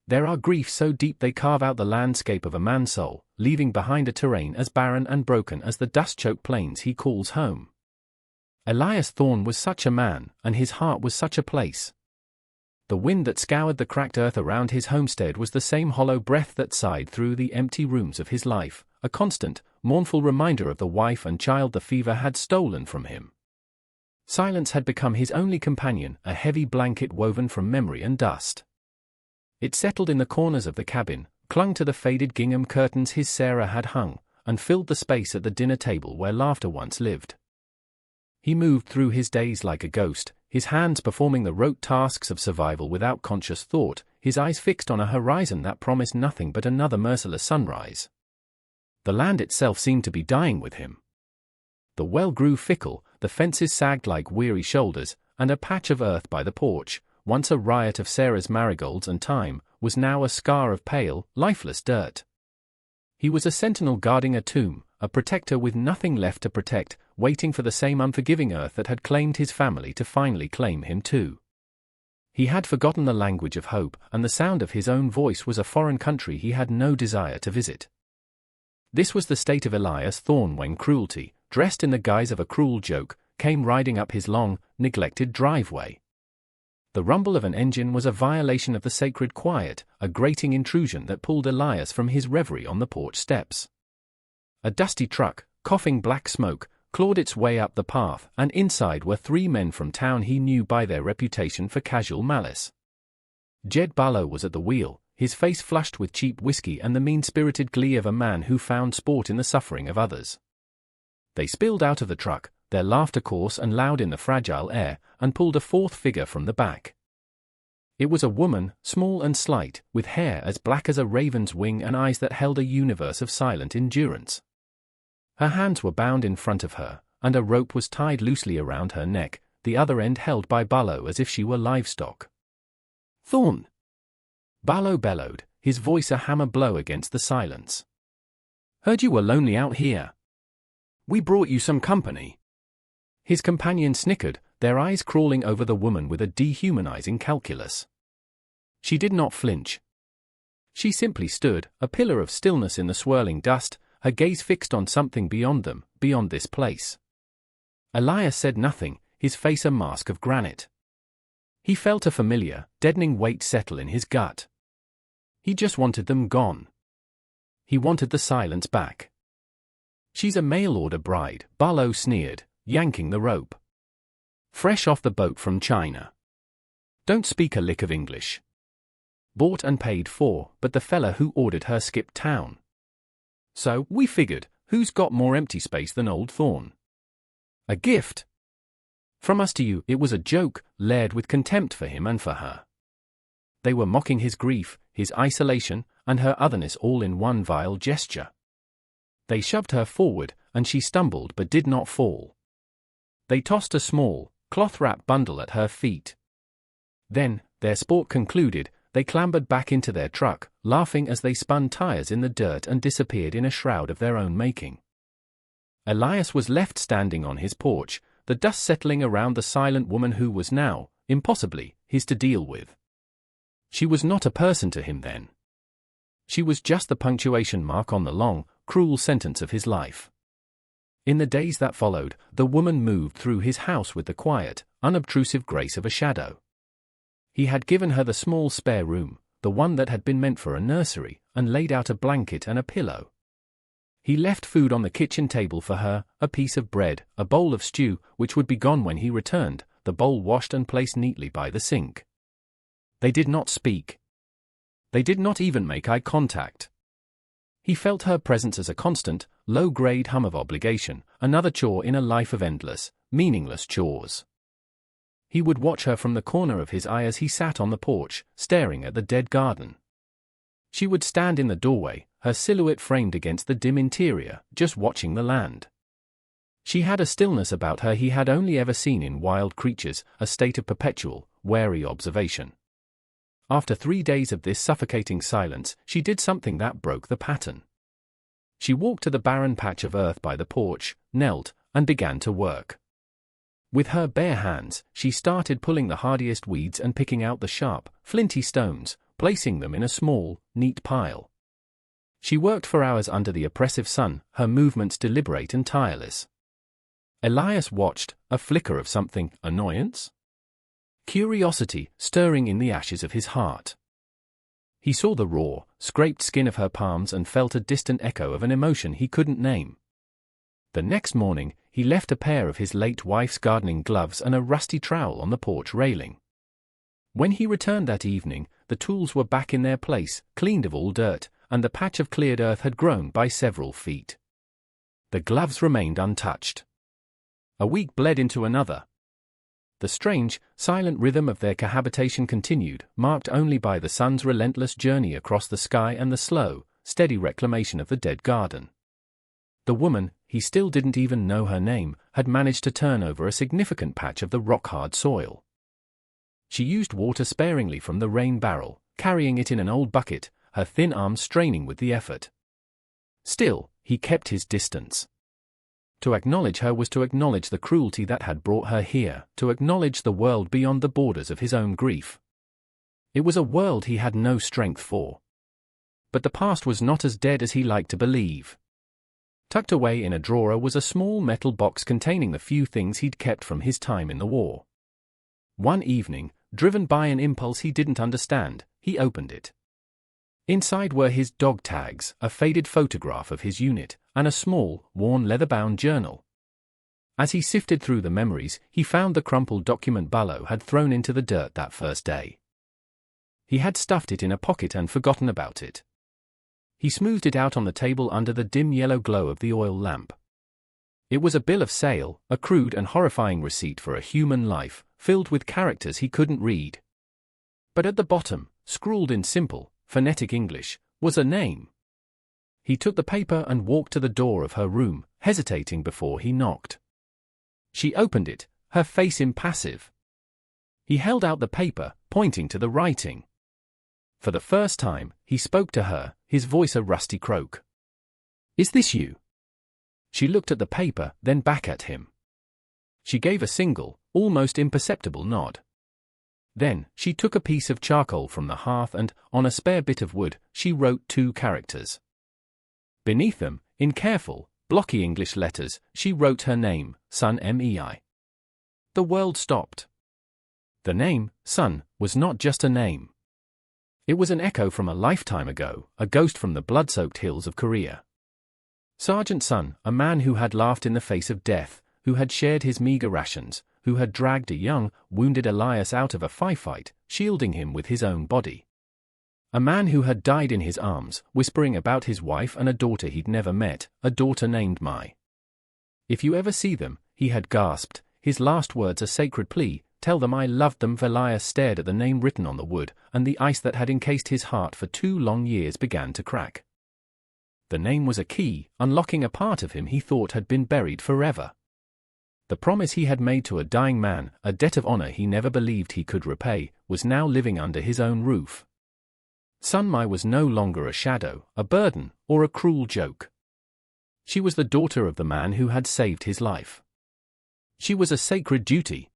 There are griefs so deep they carve out the landscape of a man's soul, leaving behind a terrain as barren and broken as the dust-choked plains he calls home. Elias Thorne was such a man, and his heart was such a place. The wind that scoured the cracked earth around his homestead was the same hollow breath that sighed through the empty rooms of his life, a constant, mournful reminder of the wife and child the fever had stolen from him. Silence had become his only companion, a heavy blanket woven from memory and dust. It settled in the corners of the cabin, clung to the faded gingham curtains his Sarah had hung, and filled the space at the dinner table where laughter once lived. He moved through his days like a ghost, his hands performing the rote tasks of survival without conscious thought, his eyes fixed on a horizon that promised nothing but another merciless sunrise. The land itself seemed to be dying with him. The well grew fickle, the fences sagged like weary shoulders, and a patch of earth by the porch, once a riot of Sarah's marigolds and thyme, was now a scar of pale, lifeless dirt. He was a sentinel guarding a tomb, a protector with nothing left to protect, waiting for the same unforgiving earth that had claimed his family to finally claim him too. He had forgotten the language of hope, and the sound of his own voice was a foreign country he had no desire to visit. This was the state of Elias Thorne when cruelty, dressed in the guise of a cruel joke, came riding up his long, neglected driveway. The rumble of an engine was a violation of the sacred quiet, a grating intrusion that pulled Elias from his reverie on the porch steps. A dusty truck, coughing black smoke, clawed its way up the path, and inside were three men from town he knew by their reputation for casual malice. Jed Barlow was at the wheel, his face flushed with cheap whiskey and the mean-spirited glee of a man who found sport in the suffering of others. They spilled out of the truck, their laughter coarse and loud in the fragile air, and pulled a fourth figure from the back. It was a woman, small and slight, with hair as black as a raven's wing and eyes that held a universe of silent endurance. Her hands were bound in front of her, and a rope was tied loosely around her neck, the other end held by Barlow as if she were livestock. "Thorne!" Barlow bellowed, his voice a hammer blow against the silence. "Heard you were lonely out here. We brought you some company." His companion snickered, their eyes crawling over the woman with a dehumanizing calculus. She did not flinch. She simply stood, a pillar of stillness in the swirling dust, her gaze fixed on something beyond them, beyond this place. Elias said nothing, his face a mask of granite. He felt a familiar, deadening weight settle in his gut. He just wanted them gone. He wanted the silence back. "She's a mail-order bride," Barlow sneered, yanking the rope. "Fresh off the boat from China. Don't speak a lick of English. Bought and paid for, but the fella who ordered her skipped town. So, we figured, who's got more empty space than old Thorne? A gift. From us to you." It was a joke, layered with contempt for him and for her. They were mocking his grief, his isolation, and her otherness all in one vile gesture. They shoved her forward, and she stumbled but did not fall. They tossed a small, cloth-wrapped bundle at her feet. Then, their sport concluded, they clambered back into their truck, laughing as they spun tires in the dirt and disappeared in a shroud of their own making. Elias was left standing on his porch, the dust settling around the silent woman who was now, impossibly, his to deal with. She was not a person to him then. She was just the punctuation mark on the long, cruel sentence of his life. In the days that followed, the woman moved through his house with the quiet, unobtrusive grace of a shadow. He had given her the small spare room, the one that had been meant for a nursery, and laid out a blanket and a pillow. He left food on the kitchen table for her, a piece of bread, a bowl of stew, which would be gone when he returned, the bowl washed and placed neatly by the sink. They did not speak. They did not even make eye contact. He felt her presence as a constant, low-grade hum of obligation, another chore in a life of endless, meaningless chores. He would watch her from the corner of his eye as he sat on the porch, staring at the dead garden. She would stand in the doorway, her silhouette framed against the dim interior, just watching the land. She had a stillness about her he had only ever seen in wild creatures, a state of perpetual, wary observation. After 3 days of this suffocating silence, she did something that broke the pattern. She walked to the barren patch of earth by the porch, knelt, and began to work. With her bare hands, she started pulling the hardiest weeds and picking out the sharp, flinty stones, placing them in a small, neat pile. She worked for hours under the oppressive sun, her movements deliberate and tireless. Elias watched, a flicker of something, annoyance? Curiosity stirring in the ashes of his heart. He saw the raw, scraped skin of her palms and felt a distant echo of an emotion he couldn't name. The next morning, he left a pair of his late wife's gardening gloves and a rusty trowel on the porch railing. When he returned that evening, the tools were back in their place, cleaned of all dirt, and the patch of cleared earth had grown by several feet. The gloves remained untouched. A week bled into another. The strange, silent rhythm of their cohabitation continued, marked only by the sun's relentless journey across the sky and the slow, steady reclamation of the dead garden. The woman, he still didn't even know her name, had managed to turn over a significant patch of the rock-hard soil. She used water sparingly from the rain barrel, carrying it in an old bucket, her thin arms straining with the effort. Still, he kept his distance. To acknowledge her was to acknowledge the cruelty that had brought her here, to acknowledge the world beyond the borders of his own grief. It was a world he had no strength for. But the past was not as dead as he liked to believe. Tucked away in a drawer was a small metal box containing the few things he'd kept from his time in the war. One evening, driven by an impulse he didn't understand, he opened it. Inside were his dog tags, a faded photograph of his unit, and a small, worn leather-bound journal. As he sifted through the memories, he found the crumpled document Ballo had thrown into the dirt that first day. He had stuffed it in a pocket and forgotten about it. He smoothed it out on the table under the dim yellow glow of the oil lamp. It was a bill of sale, a crude and horrifying receipt for a human life, filled with characters he couldn't read. But at the bottom, scrawled in simple, phonetic English, was a name. He took the paper and walked to the door of her room, hesitating before he knocked. She opened it, her face impassive. He held out the paper, pointing to the writing. For the first time, he spoke to her, his voice a rusty croak. "Is this you?" She looked at the paper, then back at him. She gave a single, almost imperceptible nod. Then, she took a piece of charcoal from the hearth and, on a spare bit of wood, she wrote 2 characters. Beneath them, in careful, blocky English letters, she wrote her name, Son Mei. The world stopped. The name, Son, was not just a name. It was an echo from a lifetime ago, a ghost from the blood-soaked hills of Korea. Sergeant Sun, a man who had laughed in the face of death, who had shared his meager rations, who had dragged a young, wounded Elias out of a firefight, shielding him with his own body. A man who had died in his arms, whispering about his wife and a daughter he'd never met, a daughter named Mai. "If you ever see them," he had gasped, his last words a sacred plea, "tell them I loved them." Elias stared at the name written on the wood, and the ice that had encased his heart for 2 long years began to crack. The name was a key, unlocking a part of him he thought had been buried forever. The promise he had made to a dying man, a debt of honor he never believed he could repay, was now living under his own roof. Sun Mai was no longer a shadow, a burden, or a cruel joke. She was the daughter of the man who had saved his life. She was a sacred duty.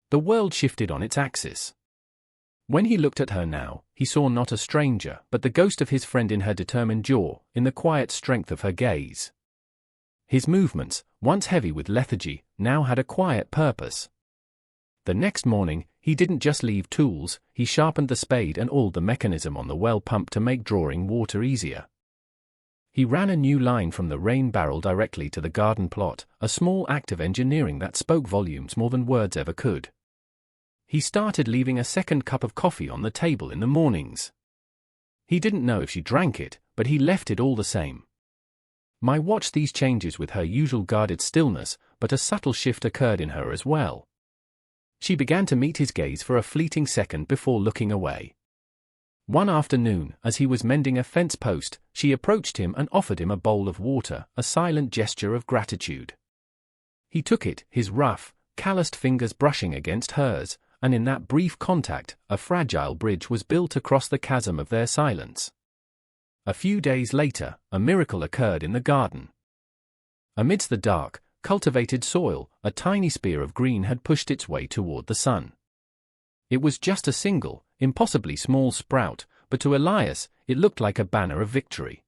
The world shifted on its axis. When he looked at her now, he saw not a stranger, but the ghost of his friend in her determined jaw, in the quiet strength of her gaze. His movements, once heavy with lethargy, now had a quiet purpose. The next morning, he didn't just leave tools, he sharpened the spade and oiled the mechanism on the well pump to make drawing water easier. He ran a new line from the rain barrel directly to the garden plot, a small act of engineering that spoke volumes more than words ever could. He started leaving a second cup of coffee on the table in the mornings. He didn't know if she drank it, but he left it all the same. Mai watched these changes with her usual guarded stillness, but a subtle shift occurred in her as well. She began to meet his gaze for a fleeting second before looking away. One afternoon, as he was mending a fence post, she approached him and offered him a bowl of water, a silent gesture of gratitude. He took it, his rough, calloused fingers brushing against hers, and in that brief contact, a fragile bridge was built across the chasm of their silence. A few days later, a miracle occurred in the garden. Amidst the dark, cultivated soil, a tiny spear of green had pushed its way toward the sun. It was just a single, impossibly small sprout, but to Elias, it looked like a banner of victory.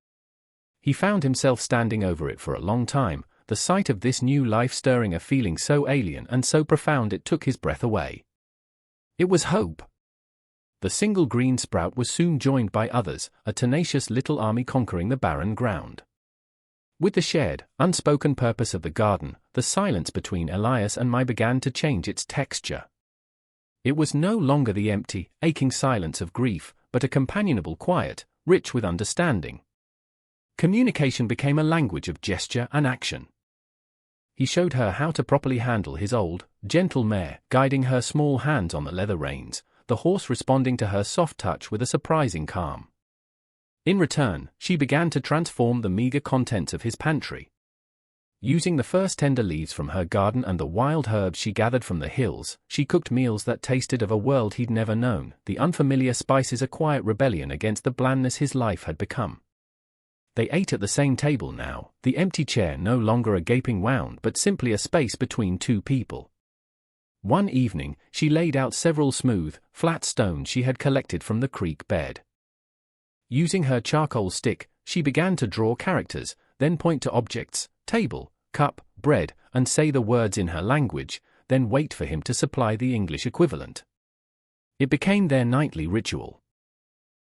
He found himself standing over it for a long time, the sight of this new life stirring a feeling so alien and so profound it took his breath away. It was hope. The single green sprout was soon joined by others, a tenacious little army conquering the barren ground. With the shared, unspoken purpose of the garden, the silence between Elias and me began to change its texture. It was no longer the empty, aching silence of grief, but a companionable quiet, rich with understanding. Communication became a language of gesture and action. He showed her how to properly handle his old, gentle mare, guiding her small hands on the leather reins, the horse responding to her soft touch with a surprising calm. In return, she began to transform the meager contents of his pantry. Using the first tender leaves from her garden and the wild herbs she gathered from the hills, she cooked meals that tasted of a world he'd never known, the unfamiliar spices a quiet rebellion against the blandness his life had become. They ate at the same table now, the empty chair no longer a gaping wound but simply a space between two people. One evening, she laid out several smooth, flat stones she had collected from the creek bed. Using her charcoal stick, she began to draw characters, then point to objects, table, cup, bread, and say the words in her language, then wait for him to supply the English equivalent. It became their nightly ritual.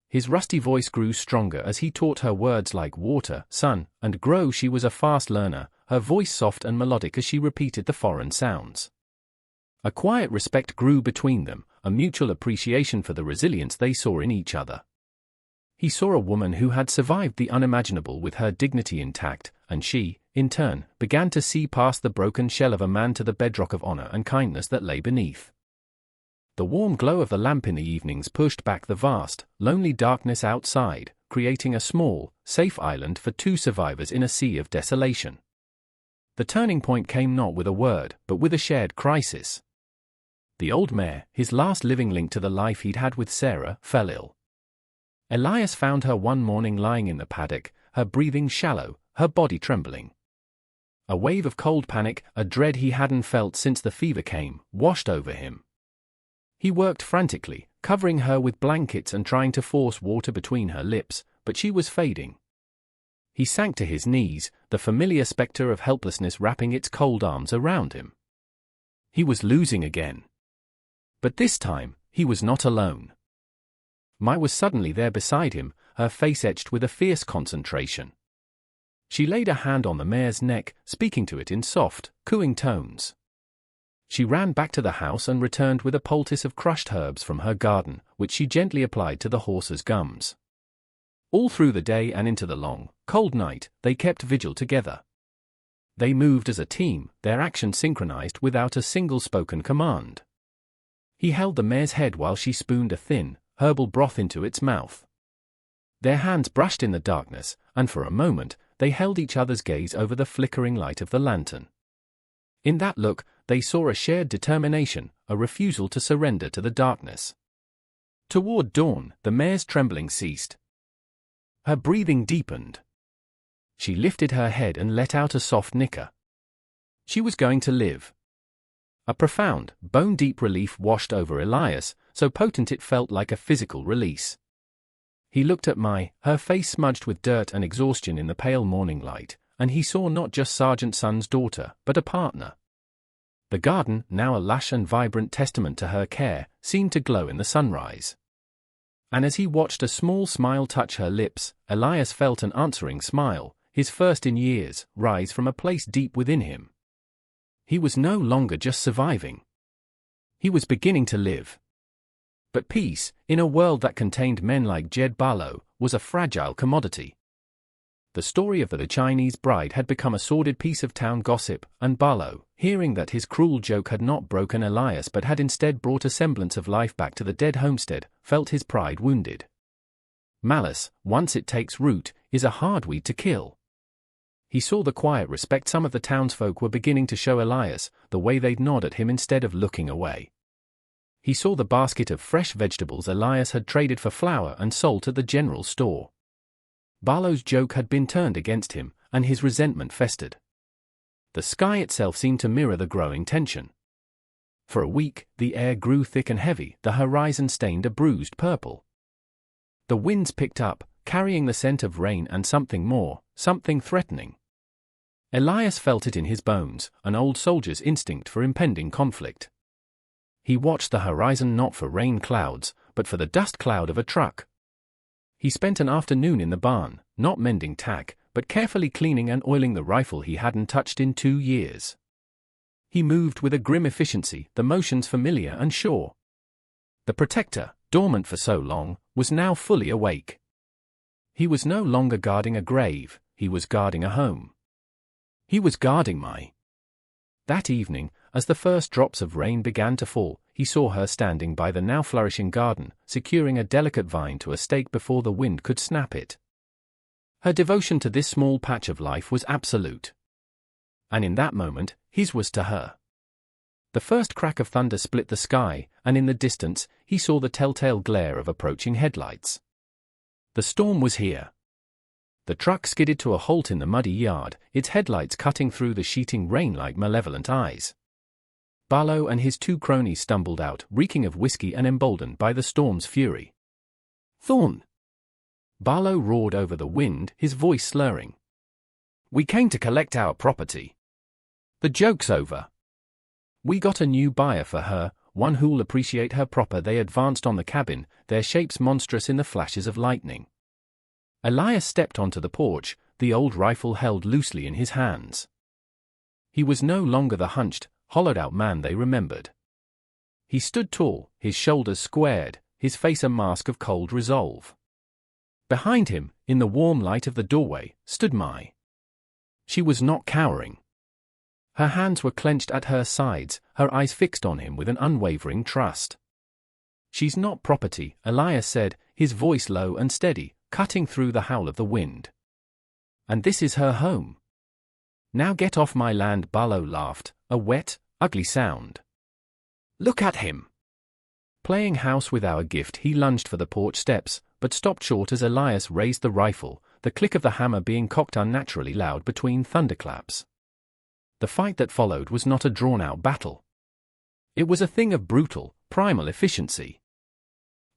His rusty voice grew stronger as he taught her words like water, sun, and grow. She was a fast learner, her voice soft and melodic as she repeated the foreign sounds. A quiet respect grew between them, a mutual appreciation for the resilience they saw in each other. He saw a woman who had survived the unimaginable with her dignity intact, and she, in turn, began to see past the broken shell of a man to the bedrock of honor and kindness that lay beneath. The warm glow of the lamp in the evenings pushed back the vast, lonely darkness outside, creating a small, safe island for two survivors in a sea of desolation. The turning point came not with a word, but with a shared crisis. The old mare, his last living link to the life he'd had with Sarah, fell ill. Elias found her one morning lying in the paddock, her breathing shallow, her body trembling. A wave of cold panic, a dread he hadn't felt since the fever came, washed over him. He worked frantically, covering her with blankets and trying to force water between her lips, but she was fading. He sank to his knees, the familiar specter of helplessness wrapping its cold arms around him. He was losing again. But this time, he was not alone. Mai was suddenly there beside him, her face etched with a fierce concentration. She laid a hand on the mare's neck, speaking to it in soft, cooing tones. She ran back to the house and returned with a poultice of crushed herbs from her garden, which she gently applied to the horse's gums. All through the day and into the long, cold night, they kept vigil together. They moved as a team, their actions synchronized without a single spoken command. He held the mare's head while she spooned a thin, herbal broth into its mouth. Their hands brushed in the darkness, and for a moment, they held each other's gaze over the flickering light of the lantern. In that look, they saw a shared determination, a refusal to surrender to the darkness. Toward dawn, the mare's trembling ceased. Her breathing deepened. She lifted her head and let out a soft nicker. She was going to live. A profound, bone-deep relief washed over Elias, so potent it felt like a physical release. He looked at Mai, her face smudged with dirt and exhaustion in the pale morning light, and he saw not just Sergeant Sun's daughter, but a partner. The garden, now a lush and vibrant testament to her care, seemed to glow in the sunrise. And as he watched a small smile touch her lips, Elias felt an answering smile, his first in years, rise from a place deep within him. He was no longer just surviving. He was beginning to live. But peace, in a world that contained men like Jed Barlow, was a fragile commodity. The story of the Chinese bride had become a sordid piece of town gossip, and Barlow, hearing that his cruel joke had not broken Elias but had instead brought a semblance of life back to the dead homestead, felt his pride wounded. Malice, once it takes root, is a hard weed to kill. He saw the quiet respect some of the townsfolk were beginning to show Elias, the way they'd nod at him instead of looking away. He saw the basket of fresh vegetables Elias had traded for flour and salt at the general store. Barlow's joke had been turned against him, and his resentment festered. The sky itself seemed to mirror the growing tension. For a week, the air grew thick and heavy, the horizon stained a bruised purple. The winds picked up, carrying the scent of rain and something more, something threatening. Elias felt it in his bones, an old soldier's instinct for impending conflict. He watched the horizon not for rain clouds, but for the dust cloud of a truck. He spent an afternoon in the barn, not mending tack, but carefully cleaning and oiling the rifle he hadn't touched in 2 years. He moved with a grim efficiency, the motions familiar and sure. The protector, dormant for so long, was now fully awake. He was no longer guarding a grave, he was guarding a home. He was guarding my. That evening, as the first drops of rain began to fall, he saw her standing by the now flourishing garden, securing a delicate vine to a stake before the wind could snap it. Her devotion to this small patch of life was absolute. And in that moment, his was to her. The first crack of thunder split the sky, and in the distance, he saw the telltale glare of approaching headlights. The storm was here. The truck skidded to a halt in the muddy yard, its headlights cutting through the sheeting rain like malevolent eyes. Barlow and his 2 cronies stumbled out, reeking of whiskey and emboldened by the storm's fury. "Thorne!" Barlow roared over the wind, his voice slurring. "We came to collect our property. The joke's over. We got a new buyer for her, one who'll appreciate her proper." They advanced on the cabin, their shapes monstrous in the flashes of lightning. Elias stepped onto the porch, the old rifle held loosely in his hands. He was no longer the hunched, hollowed-out man they remembered. He stood tall, his shoulders squared, his face a mask of cold resolve. Behind him, in the warm light of the doorway, stood Mai. She was not cowering. Her hands were clenched at her sides, her eyes fixed on him with an unwavering trust. "She's not property," Elias said, his voice low and steady, cutting through the howl of the wind. "And this is her home. Now get off my land." Barlow laughed, a wet, ugly sound. "Look at him." Playing house with our gift, he lunged for the porch steps, but stopped short as Elias raised the rifle, the click of the hammer being cocked unnaturally loud between thunderclaps. The fight that followed was not a drawn-out battle. It was a thing of brutal, primal efficiency.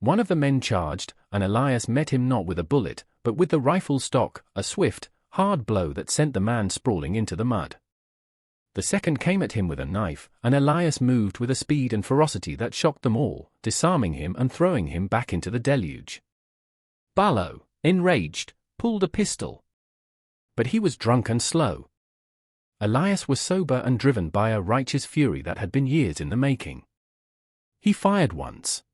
One of the men charged, and Elias met him not with a bullet, but with the rifle stock, a swift, hard blow that sent the man sprawling into the mud. The second came at him with a knife, and Elias moved with a speed and ferocity that shocked them all, disarming him and throwing him back into the deluge. Barlow, enraged, pulled a pistol. But he was drunk and slow. Elias was sober and driven by a righteous fury that had been years in the making. He fired once.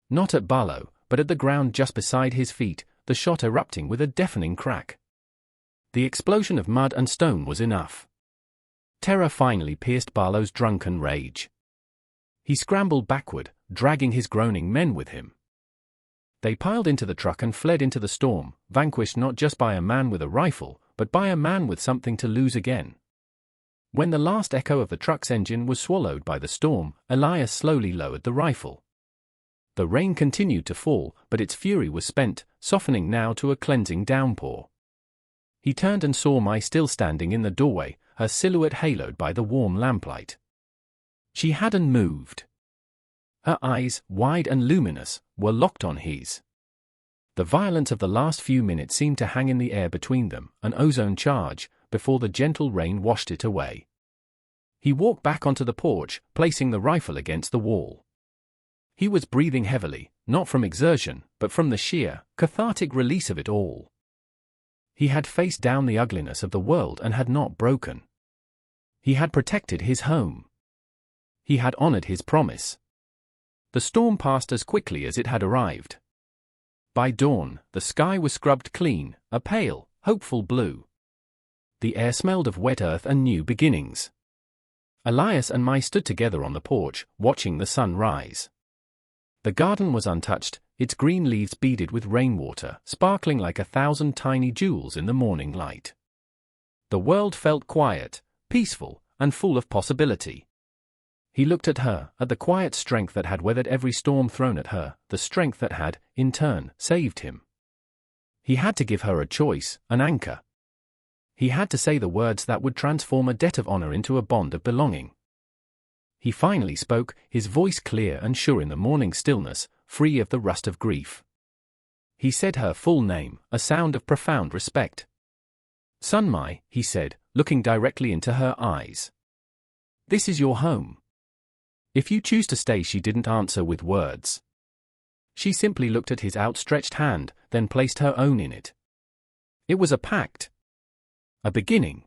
Not at Barlow, but at the ground just beside his feet, the shot erupting with a deafening crack. The explosion of mud and stone was enough. Terror finally pierced Barlow's drunken rage. He scrambled backward, dragging his groaning men with him. They piled into the truck and fled into the storm, vanquished not just by a man with a rifle, but by a man with something to lose again. When the last echo of the truck's engine was swallowed by the storm, Elias slowly lowered the rifle. The rain continued to fall, but its fury was spent, softening now to a cleansing downpour. He turned and saw Mai still standing in the doorway, her silhouette haloed by the warm lamplight. She hadn't moved. Her eyes, wide and luminous, were locked on his. The violence of the last few minutes seemed to hang in the air between them, an ozone charge, before the gentle rain washed it away. He walked back onto the porch, placing the rifle against the wall. He was breathing heavily, not from exertion, but from the sheer, cathartic release of it all. He had faced down the ugliness of the world and had not broken. He had protected his home. He had honored his promise. The storm passed as quickly as it had arrived. By dawn, the sky was scrubbed clean, a pale, hopeful blue. The air smelled of wet earth and new beginnings. Elias and Mai stood together on the porch, watching the sun rise. The garden was untouched, its green leaves beaded with rainwater, sparkling like 1,000 tiny jewels in the morning light. The world felt quiet, peaceful, and full of possibility. He looked at her, at the quiet strength that had weathered every storm thrown at her, the strength that had, in turn, saved him. He had to give her a choice, an anchor. He had to say the words that would transform a debt of honor into a bond of belonging. he finally spoke, his voice clear and sure in the morning stillness, free of the rust of grief. He said her full name, a sound of profound respect. Sunmai, he said, looking directly into her eyes. This is your home. If you choose to stay. She didn't answer with words. She simply looked at his outstretched hand, then placed her own in it. It was a pact. A beginning.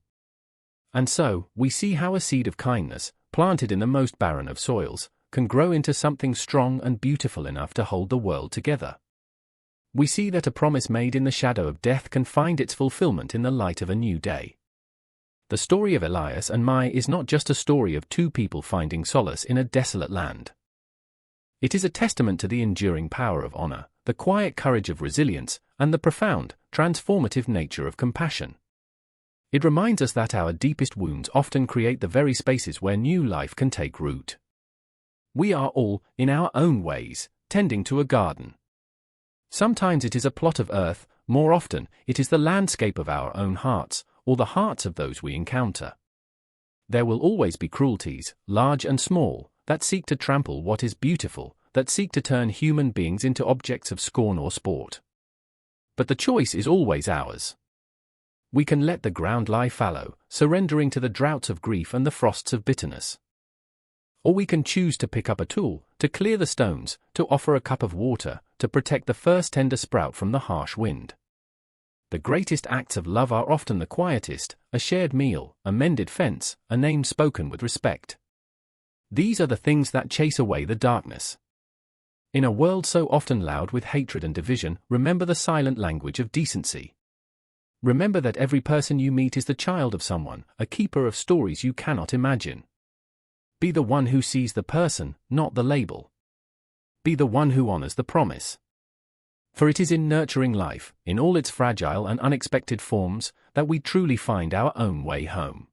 And so, we see how a seed of kindness, planted in the most barren of soils, can grow into something strong and beautiful enough to hold the world together. We see that a promise made in the shadow of death can find its fulfillment in the light of a new day. The story of Elias and Mai is not just a story of two people finding solace in a desolate land. It is a testament to the enduring power of honor, the quiet courage of resilience, and the profound, transformative nature of compassion. It reminds us that our deepest wounds often create the very spaces where new life can take root. We are all, in our own ways, tending to a garden. Sometimes it is a plot of earth, more often, it is the landscape of our own hearts, or the hearts of those we encounter. There will always be cruelties, large and small, that seek to trample what is beautiful, that seek to turn human beings into objects of scorn or sport. But the choice is always ours. We can let the ground lie fallow, surrendering to the droughts of grief and the frosts of bitterness. Or we can choose to pick up a tool, to clear the stones, to offer a cup of water, to protect the first tender sprout from the harsh wind. The greatest acts of love are often the quietest, a shared meal, a mended fence, a name spoken with respect. These are the things that chase away the darkness. In a world so often loud with hatred and division, remember the silent language of decency. Remember that every person you meet is the child of someone, a keeper of stories you cannot imagine. Be the one who sees the person, not the label. Be the one who honors the promise. For it is in nurturing life, in all its fragile and unexpected forms, that we truly find our own way home.